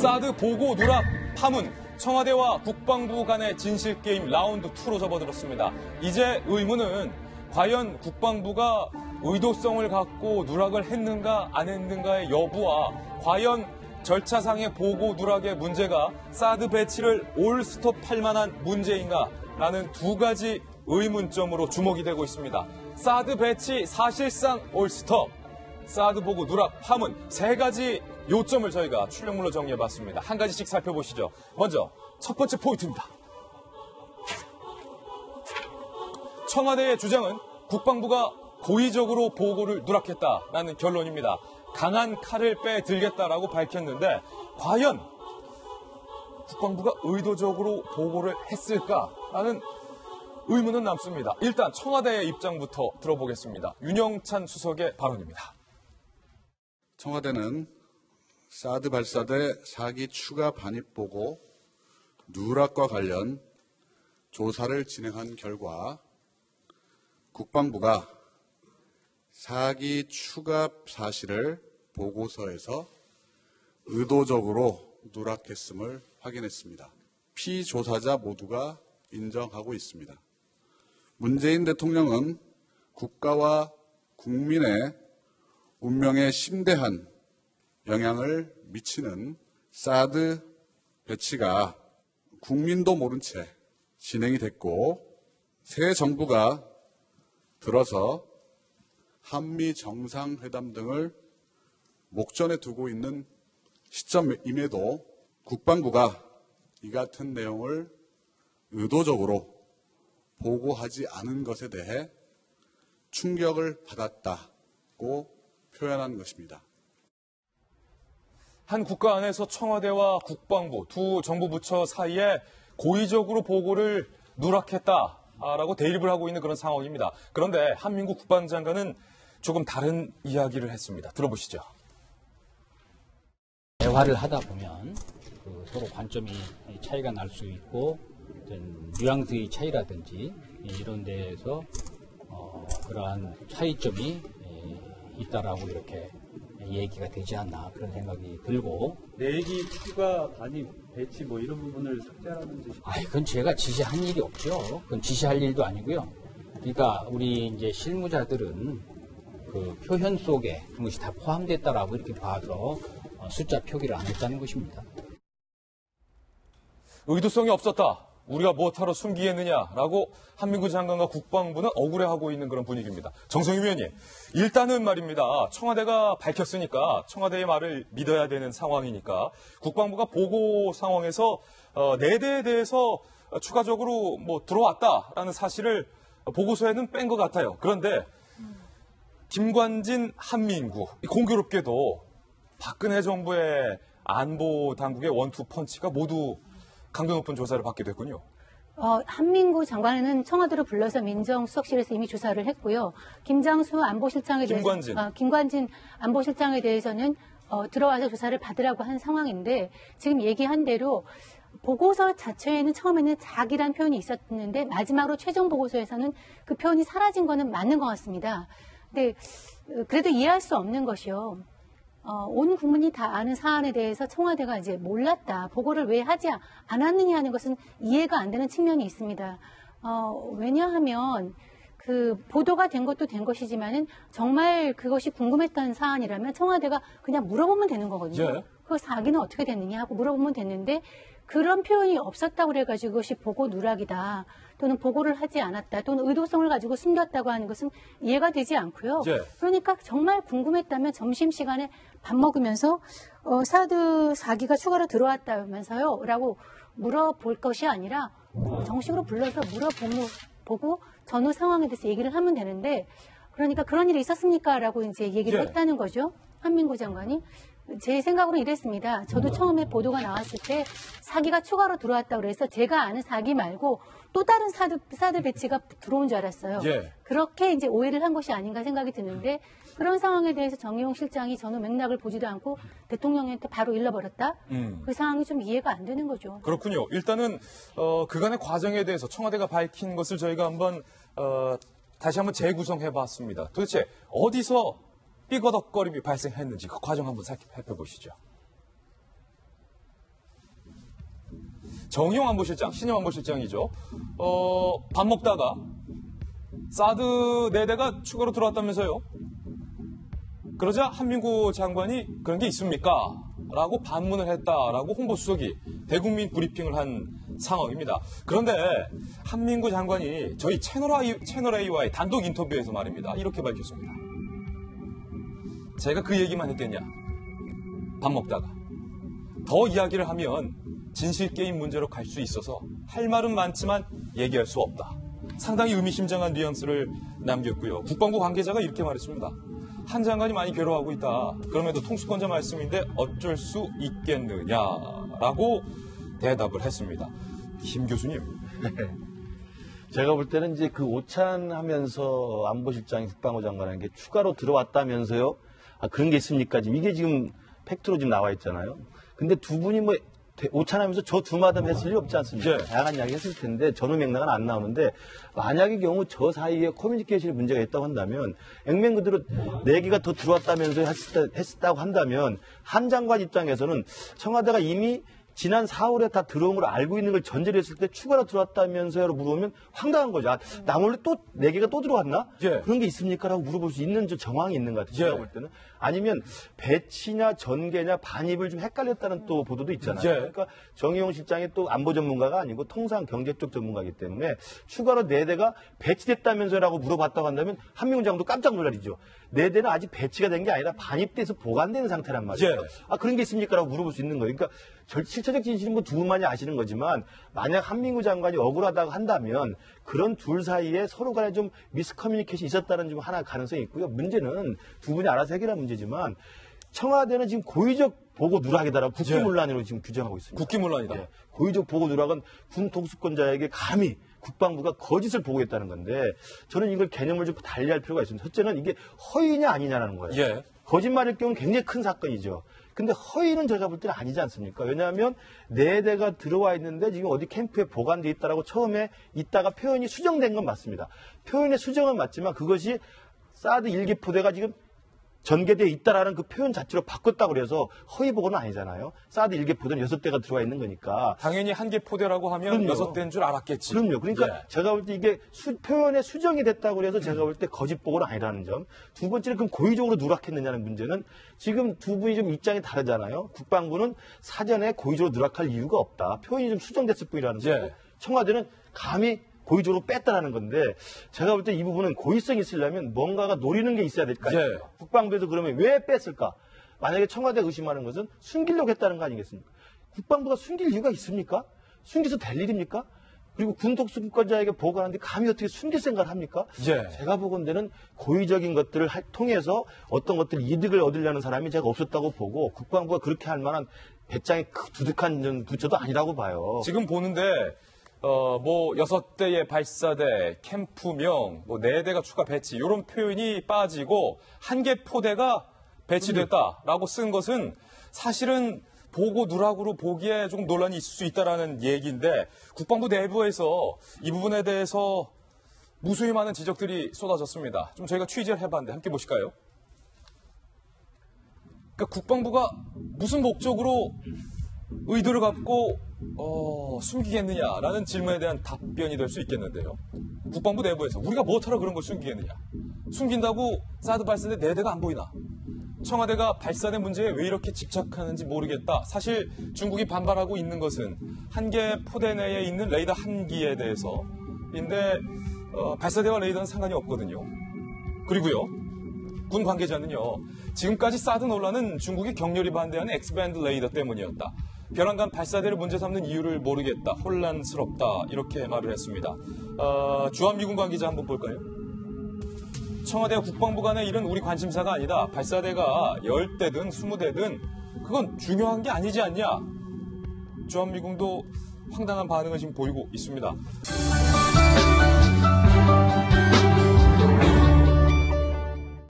사드 보고 누락 파문, 청와대와 국방부 간의 진실게임 라운드 2로 접어들었습니다. 이제 의문은 과연 국방부가 의도성을 갖고 누락을 했는가 안 했는가의 여부와 과연 절차상의 보고 누락의 문제가 사드 배치를 올스톱할 만한 문제인가라는 두 가지 의문점으로 주목이 되고 있습니다. 사드 배치 사실상 올스톱, 사드 보고 누락 파문 세 가지 요점을 저희가 출력물로 정리해봤습니다. 한 가지씩 살펴보시죠. 먼저 첫 번째 포인트입니다. 청와대의 주장은 국방부가 고의적으로 보고를 누락했다라는 결론입니다. 강한 칼을 빼들겠다라고 밝혔는데 과연 국방부가 의도적으로 보고를 했을까라는 의문은 남습니다. 일단 청와대의 입장부터 들어보겠습니다. 윤영찬 수석의 발언입니다. 청와대는 사드 발사대 4기 추가 반입 보고 누락과 관련 조사를 진행한 결과 국방부가 4기 추가 사실을 보고서에서 의도적으로 누락했음을 확인했습니다. 피조사자 모두가 인정하고 있습니다. 문재인 대통령은 국가와 국민의 운명에 심대한 영향을 미치는 사드 배치가 국민도 모른 채 진행이 됐고 새 정부가 들어서 한미 정상회담 등을 목전에 두고 있는 시점임에도 국방부가 이 같은 내용을 의도적으로 보고하지 않은 것에 대해 충격을 받았다고 표현한 것입니다. 한 국가 안에서 청와대와 국방부 두 정부 부처 사이에 고의적으로 보고를 누락했다라고 대립을 하고 있는 그런 상황입니다. 그런데 한민구 국방장관은 조금 다른 이야기를 했습니다. 들어보시죠. 대화를 하다 보면 서로 관점이 차이가 날 수 있고 어떤 뉘앙스의 차이라든지 이런 데에서 그러한 차이점이 있다라고 이렇게 얘기가 되지 않나 그런 생각이 들고 4기 추가 반입 배치 뭐 이런 부분을 삭제하라는 뜻이 그건 제가 지시한 일이 없죠. 그건 지시할 일도 아니고요. 그러니까 우리 이제 실무자들은 그 표현 속에 그것이 다 포함됐다라고 이렇게 봐서 숫자 표기를 안 했다는 것입니다. 의도성이 없었다. 우리가 뭐하러 숨기겠느냐라고 한민구 장관과 국방부는 억울해하고 있는 그런 분위기입니다. 정성희 위원님, 일단은 말입니다. 청와대가 밝혔으니까 청와대의 말을 믿어야 되는 상황이니까 국방부가 보고 상황에서 4대에 대해서 추가적으로 뭐 들어왔다라는 사실을 보고서에는 뺀 것 같아요. 그런데 김관진, 한민구 공교롭게도 박근혜 정부의 안보 당국의 원투 펀치가 모두 강도 높은 조사를 받게 됐군요. 한민구 장관은 청와대로 불러서 민정수석실에서 이미 조사를 했고요. 김장수 안보실장에 대해서 김관진 안보실장에 대해서는 들어와서 조사를 받으라고 한 상황인데 지금 얘기한 대로 보고서 자체에는 처음에는 자기란 표현이 있었는데 마지막으로 최종 보고서에서는 그 표현이 사라진 거는 맞는 것 같습니다. 근데 그래도 이해할 수 없는 것이요. 온 국민이 다 아는 사안에 대해서 청와대가 이제 몰랐다, 보고를 왜 하지 않았느냐 하는 것은 이해가 안 되는 측면이 있습니다. 왜냐하면 그 보도가 된 것도 된 것이지만은 정말 그것이 궁금했던 사안이라면 청와대가 그냥 물어보면 되는 거거든요. 예. 그 사기는 어떻게 됐느냐 하고 물어보면 됐는데 그런 표현이 없었다고 그래가지고 그것이 보고 누락이다 또는 보고를 하지 않았다 또는 의도성을 가지고 숨겼다고 하는 것은 이해가 되지 않고요. 예. 그러니까 정말 궁금했다면 점심시간에 밥 먹으면서 사드 4기가 추가로 들어왔다면서요 라고 물어볼 것이 아니라 정식으로 불러서 물어보고 전후 상황에 대해서 얘기를 하면 되는데 그러니까 그런 일이 있었습니까? 라고 이제 얘기를 했다는 거죠. 한민구 장관이. 제 생각으로 이랬습니다. 저도 처음에 보도가 나왔을 때 4기가 추가로 들어왔다고 그래서 제가 아는 4기 말고 또 다른 사드 배치가 들어온 줄 알았어요. 예. 그렇게 이제 오해를 한 것이 아닌가 생각이 드는데 그런 상황에 대해서 정의용 실장이 전후 맥락을 보지도 않고 대통령한테 바로 일러버렸다? 그 상황이 좀 이해가 안 되는 거죠. 그렇군요. 일단은 그간의 과정에 대해서 청와대가 밝힌 것을 저희가 한번 다시 한번 재구성해봤습니다. 도대체 어디서 삐거덕거림이 발생했는지 그 과정 한번 살펴보시죠. 정의용 안보실장, 신임 안보실장이죠. 밥 먹다가 사드 4대가 추가로 들어왔다면서요. 그러자 한민구 장관이 그런 게 있습니까? 라고 반문을 했다라고 홍보수석이 대국민 브리핑을 한 상황입니다. 그런데 한민구 장관이 저희 채널A와의 단독 인터뷰에서 말입니다. 이렇게 밝혔습니다. 제가 그 얘기만 했겠냐? 밥 먹다가. 더 이야기를 하면 진실게임 문제로 갈 수 있어서 할 말은 많지만 얘기할 수 없다. 상당히 의미심장한 뉘앙스를 남겼고요. 국방부 관계자가 이렇게 말했습니다. 한 장관이 많이 괴로워하고 있다. 그럼에도 통수권자 말씀인데 어쩔 수 있겠느냐라고 대답을 했습니다. 김 교수님. 제가 볼 때는 이제 그 오찬하면서 안보실장이 국방부 장관한 게 추가로 들어왔다면서요. 아, 그런 게 있습니까? 지금 이게 지금 팩트로 지금 나와 있잖아요. 근데 두 분이 뭐 오찬하면서 저 두 마담 했을 리 없지 않습니까? 네. 다양한 이야기 했을 텐데 전후 맥락은 안 나오는데 만약의 경우 저 사이에 커뮤니케이션에 문제가 있다고 한다면 액면 그대로 4개가 더 들어왔다면서 했다고 한다면 한 장관 입장에서는 청와대가 이미 지난 4월에 다 들어온 걸 알고 있는 걸 전제로 했을 때 추가로 들어왔다면서요? 물어보면 황당한 거죠. 아, 나 몰래 또 4개가 또 들어왔나? 예. 그런 게 있습니까? 라고 물어볼 수 있는 저 정황이 있는 것 같아요. 예. 제가 볼 때는. 아니면 배치냐 전개냐 반입을 좀 헷갈렸다는 또 보도도 있잖아요. 예. 그러니까 정의용 실장이 또 안보 전문가가 아니고 통상 경제 쪽 전문가이기 때문에 추가로 4대가 배치됐다면서라고 물어봤다고 한다면 한민구 장관도 깜짝 놀라리죠. 4대는 아직 배치가 된 게 아니라 반입돼서 보관되는 상태란 말이에요. 예. 아, 그런 게 있습니까? 라고 물어볼 수 있는 거예요. 그러니까 실체적 진실은 뭐 두 분만이 아시는 거지만 만약 한민구 장관이 억울하다고 한다면 그런 둘 사이에 서로 간에 좀 미스커뮤니케이션이 있었다는 좀 하나 가능성이 있고요. 문제는 두 분이 알아서 해결할 문제지만 청와대는 지금 고의적 보고 누락이다라고 국기문란으로 지금 규정하고 있습니다. 국기문란이다. 예. 고의적 보고 누락은 군 통수권자에게 감히 국방부가 거짓을 보고했다는 건데 저는 이걸 개념을 좀 달리할 필요가 있습니다. 첫째는 이게 허위냐 아니냐라는 거예요. 예. 거짓말일 경우는 굉장히 큰 사건이죠. 근데 허위는 제가 볼 때는 아니지 않습니까? 왜냐하면 4대가 들어와 있는데 지금 어디 캠프에 보관돼 있다라고 처음에 있다가 표현이 수정된 건 맞습니다. 표현의 수정은 맞지만 그것이 사드 1기 포대가 지금 전개되어 있다라는 그 표현 자체로 바꿨다고 그래서 허위 보고는 아니잖아요. 사드 1개 포대는 6대가 들어와 있는 거니까. 당연히 한 개 포대라고 하면 그럼요. 6대인 줄 알았겠지. 그럼요. 그러니까 예. 제가 볼 때 이게 표현의 수정이 됐다고 그래서 제가 볼 때 거짓 보고는 아니라는 점. 두 번째는 그럼 고의적으로 누락했느냐는 문제는 지금 두 분이 좀 입장이 다르잖아요. 국방부는 사전에 고의적으로 누락할 이유가 없다. 표현이 좀 수정됐을 뿐이라는 거고. 예. 청와대는 감히 고의적으로 뺐다라는 건데 제가 볼 때 이 부분은 고의성이 있으려면 뭔가가 노리는 게 있어야 될까요? 예. 국방부에서 그러면 왜 뺐을까? 만약에 청와대가 의심하는 것은 숨기려고 했다는 거 아니겠습니까? 국방부가 숨길 이유가 있습니까? 숨겨서 될 일입니까? 그리고 군독수권자에게 보고하는데 감히 어떻게 숨길 생각을 합니까? 예. 제가 보건대는 고의적인 것들을 통해서 어떤 것들 이득을 얻으려는 사람이 제가 없었다고 보고 국방부가 그렇게 할 만한 배짱이 두둑한 부처도 아니라고 봐요. 지금 보는데 뭐 6대의 발사대, 캠프명, 뭐 4대가 추가 배치 이런 표현이 빠지고 한 개 포대가 배치됐다라고 쓴 것은 사실은 보고 누락으로 보기에 조금 논란이 있을 수 있다라는 얘기인데 국방부 내부에서 이 부분에 대해서 무수히 많은 지적들이 쏟아졌습니다. 좀 저희가 취재를 해봤는데 함께 보실까요? 그러니까 국방부가 무슨 목적으로 의도를 갖고 숨기겠느냐라는 질문에 대한 답변이 될 수 있겠는데요. 국방부 내부에서 우리가 뭐하러 그런 걸 숨기겠느냐. 숨긴다고 사드 발사대 4대가 안 보이나. 청와대가 발사대 문제에 왜 이렇게 집착하는지 모르겠다. 사실 중국이 반발하고 있는 것은 한 개 포대 내에 있는 레이더 한 기에 대해서인데 발사대와 레이더는 상관이 없거든요. 그리고요. 군 관계자는요. 지금까지 사드 논란은 중국이 격렬히 반대하는 엑스밴드 레이더 때문이었다. 벼랑간 발사대를 문제 삼는 이유를 모르겠다. 혼란스럽다. 이렇게 말을 했습니다. 주한미군 관계자 한번 볼까요? 청와대와 국방부 간의 일은 우리 관심사가 아니다. 발사대가 10대든 20대든 그건 중요한 게 아니지 않냐. 주한미군도 황당한 반응을 지금 보이고 있습니다.